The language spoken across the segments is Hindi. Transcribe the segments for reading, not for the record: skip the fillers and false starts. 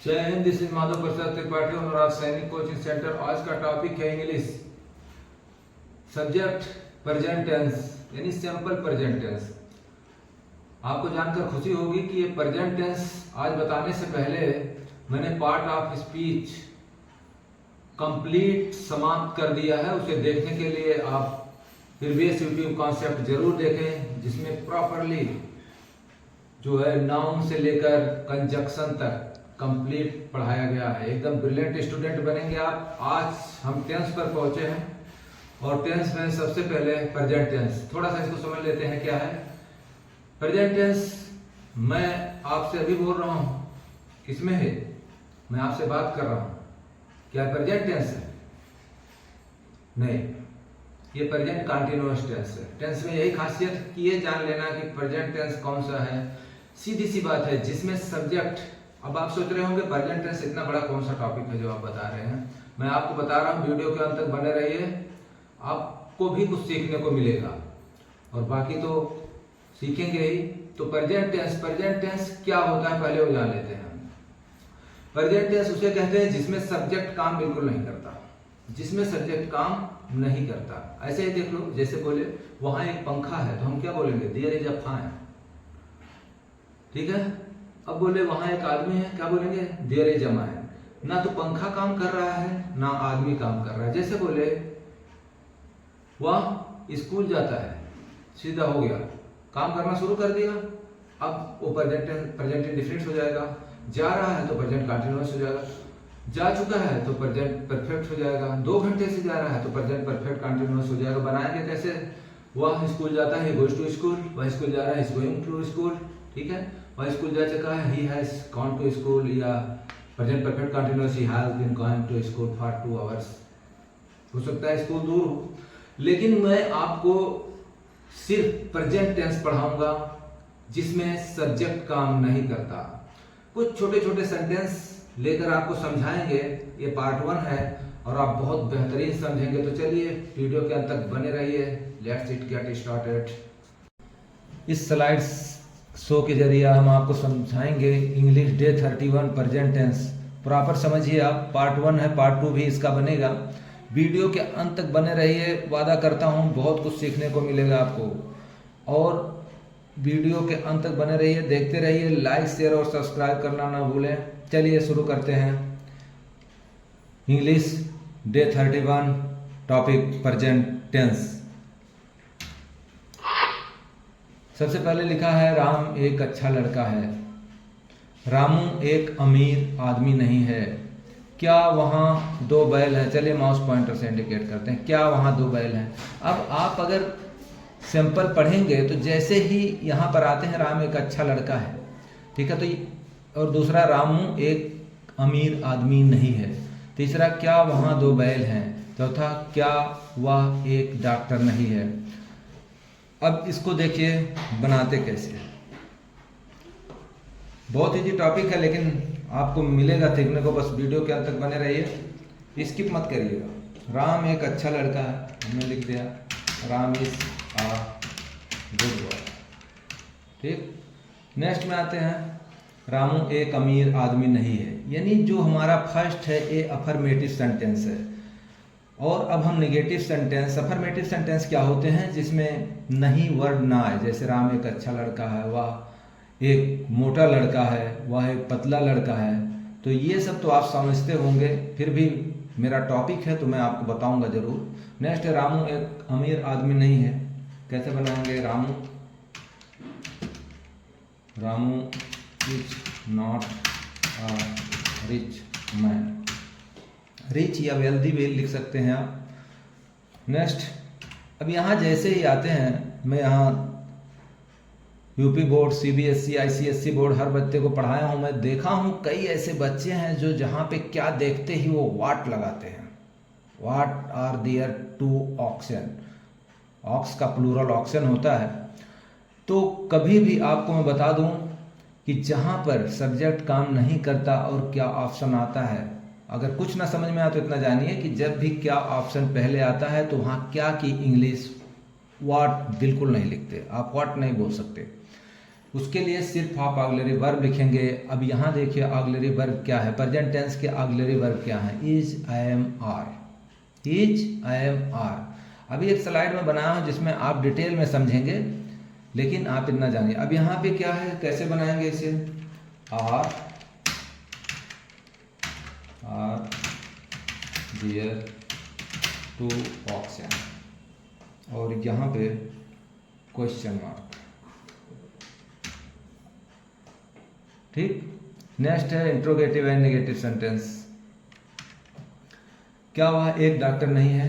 जय हिंद। दिस इज माधव प्रसाद त्रिपाठी और आज सैनिक कोचिंग सेंटर। आज का टॉपिक है इंग्लिश सब्जेक्ट प्रेजेंट टेंस यानी सिंपल प्रेजेंट टेंस। आपको जानकर खुशी होगी कि ये प्रेजेंट टेंस आज बताने से पहले मैंने पार्ट ऑफ स्पीच कंप्लीट समाप्त कर दिया है। उसे देखने के लिए आप प्रीवियस यूट्यूब कॉन्सेप्ट जरूर देखें, जिसमें प्रॉपरली जो है नाउन से लेकर कंजक्शन तक कंप्लीट पढ़ाया गया है। एकदम ब्रिलियंट स्टूडेंट बनेंगे आप। आज हम टेंस पर पहुंचे हैं और टेंस में सबसे पहले प्रेजेंट टेंस। थोड़ा सा इसको समझ लेते हैं क्या है प्रेजेंट टेंस। मैं आपसे अभी बोल रहा हूं, किसमें है? मैं आपसे बात कर रहा हूं, क्या प्रेजेंट टेंस है? नहीं, ये प्रेजेंट कंटिन्यूअस टेंस है। टेंस में यही खासियत कि ये जान लेना कि प्रेजेंट टेंस कौन सा है। सीधी सी बात है, जिसमें सब्जेक्ट। अब आप सोच रहे होंगे प्रेजेंट टेंस इतना बड़ा कौन सा टॉपिक है जो आप बता रहे हैं। मैं आपको बता रहा हूं, वीडियो के अंत तक बने रहिए, आपको भी कुछ सीखने को मिलेगा और बाकी तो सीखेंगे ही। तो प्रेजेंट टेंस क्या होता है पहले वो जान लेते हैं। प्रेजेंट टेंस उसे कहते हैं जिसमें सब्जेक्ट काम बिल्कुल नहीं करता, जिसमें सब्जेक्ट काम नहीं करता। ऐसे ही देख लो, जैसे बोले वहां एक पंखा है तो हम क्या बोलेंगे? There is a fan. ठीक है। अब बोले वहां एक आदमी है, क्या बोलेंगे? There is a man. ना तो पंखा काम कर रहा है ना आदमी काम कर रहा है। जैसे बोले वह स्कूल जाता है, सीधा हो गया, काम करना शुरू कर दिया। अब वो प्रेजेंट इंडिफिनिट हो जाएगा। जा रहा है तो प्रेजेंट कंटिन्यूअस हो जाएगा। जा चुका है तो प्रेजेंट परफेक्ट हो जाएगा। 2 घंटे से जा रहा है तो प्रेजेंट परफेक्ट कंटिन्यूअस हो जाएगा। बनाएंगे कैसे? वह स्कूल जाता है, गोज टू स्कूल। वह स्कूल जा रहा है, इज गोइंग टू स्कूल। ठीक है। वह स्कूल जा चुका है, he has gone to school. या present perfect continuous, he has been going to school for 2 hours. हो सकता है स्कूल दूर हो, लेकिन मैं आपको सिर्फ प्रेजेंट टेंस पढ़ाऊंगा जिसमें सब्जेक्ट काम नहीं करता। कुछ छोटे छोटे सेंटेंस लेकर आपको समझाएंगे। ये पार्ट 1 है और आप बहुत बेहतरीन समझेंगे। तो चलिए वीडियो के अंत तक बने रहिए। Let's it get started. इस स्लाइड्स शो के जरिए हम आपको समझाएंगे English day 31 present tense. Proper समझिए आप। पार्ट 1 है, पार्ट 2 भी इसका बनेगा। वीडियो के अंत तक बने रहिए। वादा करता हूँ बहुत कुछ सीखने को मिलेगा आपको। और वीडियो के अंत तक बने रहिए, देखते रहिए। लाइक शेयर और सब्सक्राइब करना ना भूलें। चलिए शुरू करते हैं। English day 31 topic present tense. सबसे पहले लिखा है राम एक अच्छा लड़का है। रामू एक अमीर आदमी नहीं है। क्या वहाँ 2 बैल हैं? चलिए माउस पॉइंटर से इंडिकेट करते हैं। क्या वहाँ 2 बैल हैं? अब आप अगर सिंपल पढ़ेंगे तो जैसे ही यहाँ पर आते हैं राम एक अच्छा लड़का है, ठीक है, तो और दूसरा रामू एक अमीर आदमी नहीं है। तीसरा क्या वहाँ 2 बैल हैं। चौथा क्या वह एक डॉक्टर नहीं है। अब इसको देखिए बनाते कैसे। बहुत इजी टॉपिक है लेकिन आपको मिलेगा सीखने को। बस वीडियो के अंत तक बने रहिए, स्किप मत करिएगा। राम एक अच्छा लड़का है, हमने लिख दिया Ram is a good boy. ठीक। नेक्स्ट में आते हैं रामू एक अमीर आदमी नहीं है। यानी जो हमारा फर्स्ट है ये अफर्मेटिव सेंटेंस है। और अब हम नेगेटिव सेंटेंस। अफर्मेटिव सेंटेंस क्या होते हैं? जिसमें नहीं वर्ड ना आए। जैसे राम एक अच्छा लड़का है, वह एक मोटा लड़का है, वह एक पतला लड़का है। तो ये सब तो आप समझते होंगे, फिर भी मेरा टॉपिक है तो मैं आपको बताऊंगा जरूर। नेक्स्ट है रामू एक अमीर आदमी नहीं है। कैसे बनाएंगे? Ramu is not a rich man. Rich या वेल्दी भी लिख सकते हैं आप। नेक्स्ट, अब यहाँ जैसे ही आते हैं, मैं यहाँ UP board, CBSE, ICSE board हर बच्चे को पढ़ाया हूँ। मैं देखा हूँ कई ऐसे बच्चे हैं जो जहाँ पे क्या देखते ही वो वाट लगाते हैं। What are there two oxen. Ox का प्लूरल ऑक्शन होता है। तो कभी भी आपको मैं बता दूं कि जहाँ पर सब्जेक्ट काम नहीं करता और क्या ऑप्शन आता है, अगर कुछ ना समझ में आए तो इतना जानिए कि जब भी क्या ऑप्शन पहले आता है तो वहाँ क्या की इंग्लिश वाट बिल्कुल नहीं लिखते। आप वाट नहीं बोल सकते। उसके लिए सिर्फ आप ऑक्सिलरी वर्ब लिखेंगे। अब यहाँ देखिए ऑक्सिलरी वर्ब क्या है, प्रेजेंट टेंस के ऑक्सिलरी वर्ब क्या है, is, I am, are. Is, I am, are. अभी एक स्लाइड में बनाया हूँ जिसमें आप डिटेल में समझेंगे, लेकिन आप इतना जानिए। अब यहाँ पे क्या है, कैसे बनाएंगे इसे, आर डियर टू ऑक्सन, और यहाँ पे क्वेश्चन मार्क। ठीक, नेक्स्ट है इंट्रोगेटिव एंड नेगेटिव सेंटेंस। क्या हुआ, एक डॉक्टर नहीं है।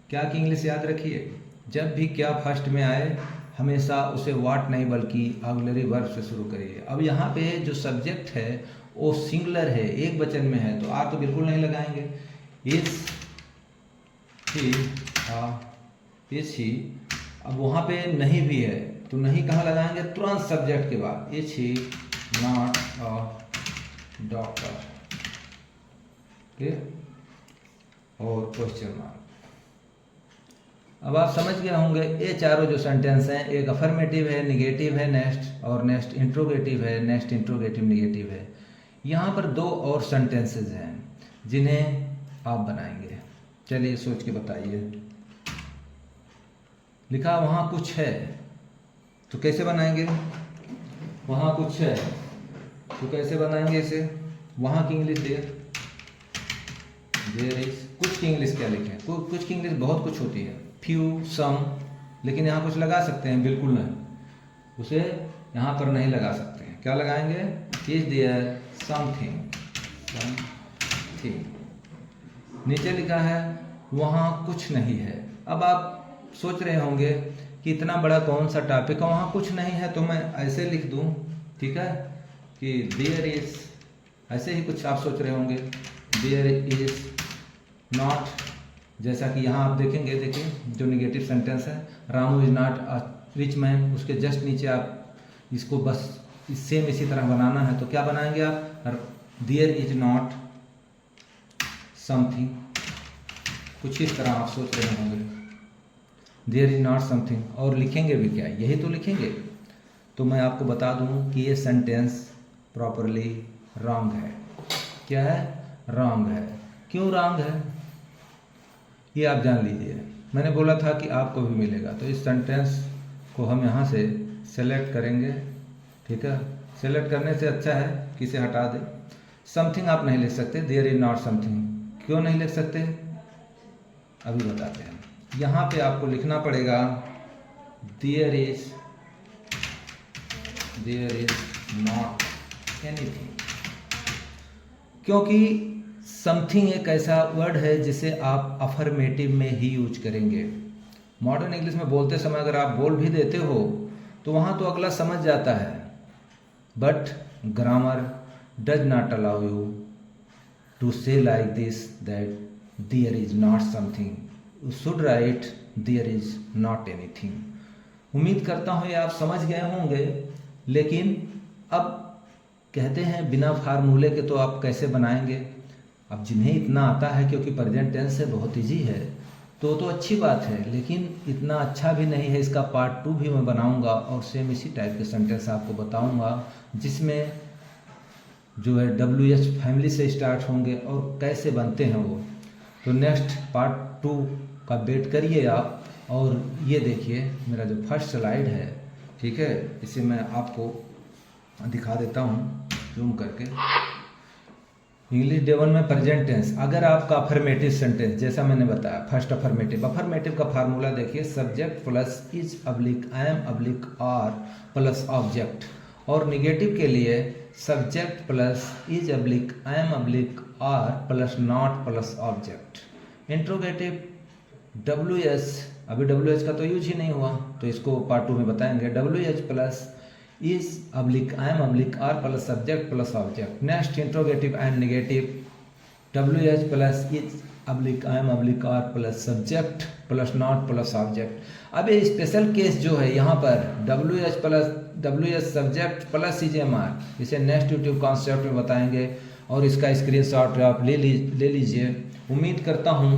क्या की इंग्लिश याद रखिए, जब भी क्या फर्स्ट में आए हमेशा उसे व्हाट नहीं बल्कि ऑक्सिलरी वर्ब से शुरू करिए। अब यहाँ पे जो सब्जेक्ट है वो सिंगुलर है, एक वचन में है, तो आर तो बिल्कुल नहीं लगाएंगे। Is he, is he. अब वहाँ पे नहीं भी है तो नहीं कहाँ लगाएंगे, तुरंत सब्जेक्ट के बाद, is he not a doctor, और क्वेश्चन मार्क। अब आप समझ गए होंगे ये चारों जो सेंटेंस हैं, एक अफर्मेटिव है, निगेटिव है नेक्स्ट, और नेक्स्ट इंट्रोगेटिव है, नेक्स्ट इंट्रोगेटिव निगेटिव है। यहाँ पर दो और सेंटेंसेस हैं जिन्हें आप बनाएंगे। चलिए सोच के बताइए। लिखा वहाँ कुछ है, तो कैसे बनाएंगे, वहाँ कुछ है तो कैसे बनाएंगे इसे, वहाँ की इंग्लिश देयर इज। कुछ की इंग्लिश क्या लिखें, कुछ की इंग्लिश बहुत कुछ होती है, फ्यू, सम, लेकिन यहाँ कुछ लगा सकते हैं, बिल्कुल नहीं, उसे यहाँ पर नहीं लगा सकते हैं। क्या लगाएंगे, इज देयर समथिंग, नीचे लिखा है वहाँ कुछ नहीं है। अब आप सोच रहे होंगे कि इतना बड़ा कौन सा टॉपिक है, वहाँ कुछ नहीं है, तो मैं ऐसे लिख दूँ, ठीक है, कि देयर इज, ऐसे ही कुछ आप सोच रहे होंगे, देयर इज नॉट, जैसा कि यहाँ आप देखेंगे, देखिए जो निगेटिव सेंटेंस है, Ramu is not a rich man, उसके जस्ट नीचे आप इसको बस सेम इसी तरह बनाना है, तो क्या बनाएंगे आप, देयर इज नॉट समथिंग, कुछ इस तरह आप सोच रहे होंगे, देयर इज नॉट समथिंग, और लिखेंगे भी क्या, यही तो लिखेंगे। तो मैं आपको बता दूं कि ये सेंटेंस प्रॉपरली रॉन्ग है। क्या है, रॉन्ग है। क्यों रॉन्ग है ये आप जान लीजिए। मैंने बोला था कि आपको भी मिलेगा, तो इस सेंटेंस को हम यहाँ से सेलेक्ट करेंगे, ठीक है। सेलेक्ट करने से अच्छा है कि इसे हटा दें। समथिंग आप नहीं लिख सकते, देयर इज नॉट समथिंग। क्यों नहीं लिख सकते, अभी बताते हैं। यहाँ पे आपको लिखना पड़ेगा देयर इज नॉट एनीथिंग, क्योंकि समथिंग एक ऐसा वर्ड है जिसे आप अफर्मेटिव में ही यूज करेंगे। मॉडर्न इंग्लिश में बोलते समय अगर आप बोल भी देते हो तो वहाँ तो अगला समझ जाता है, but grammar does not allow you to say like this that there is not something, you should write there is not anything. उम्मीद करता हूँ ये आप समझ गए होंगे, लेकिन अब कहते हैं बिना फार्मूले के तो आप कैसे बनाएंगे। अब जिन्हें इतना आता है, क्योंकि प्रेजेंट टेंस से बहुत ईजी है, तो अच्छी बात है, लेकिन इतना अच्छा भी नहीं है। इसका पार्ट 2 भी मैं बनाऊंगा और सेम इसी टाइप के सेंटेंस आपको बताऊंगा, जिसमें जो है WH फैमिली से स्टार्ट होंगे और कैसे बनते हैं वो। तो नेक्स्ट पार्ट 2 का वेट करिए आप। और ये देखिए मेरा जो फर्स्ट स्लाइड है, ठीक है, इसे मैं आपको दिखा देता हूँ जूम करके। इंग्लिश डे 1 में प्रेजेंट टेंस, अगर आपका अफर्मेटिव सेंटेंस जैसा मैंने बताया, फर्स्ट अफर्मेटिव का फार्मूला देखिए, subject plus is oblique I am oblique are plus object. और निगेटिव के लिए subject plus is oblique I am oblique are plus not plus object. Interrogative WH, अभी WH का तो यूज ही नहीं हुआ, तो इसको पार्ट 2 में बताएंगे। WH plus is oblique I am oblique are plus subject plus object. Next interrogative and negative WH plus is oblique I am oblique are plus subject plus not plus object. अब ये स्पेशल केस जो है यहाँ पर WH plus WH subject plus CJMR, इसे नेक्स्ट यूट्यूब कॉन्सेप्ट में बताएंगे और इसका स्क्रीनशॉट आप ले लीजिए। उम्मीद करता हूँ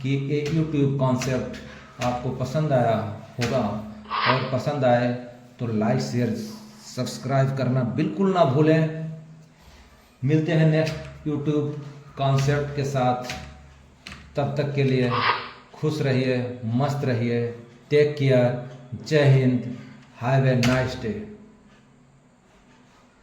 कि ये यूट्यूब कॉन्सेप्ट आपको पसंद आया होगा, और पसंद आए तो लाइक शेयर सब्सक्राइब करना बिल्कुल ना भूलें। मिलते हैं नेक्स्ट यूट्यूब कॉन्सेप्ट के साथ। तब तक के लिए खुश रहिए, मस्त रहिए। Take care. जय हिंद। Have a nice day.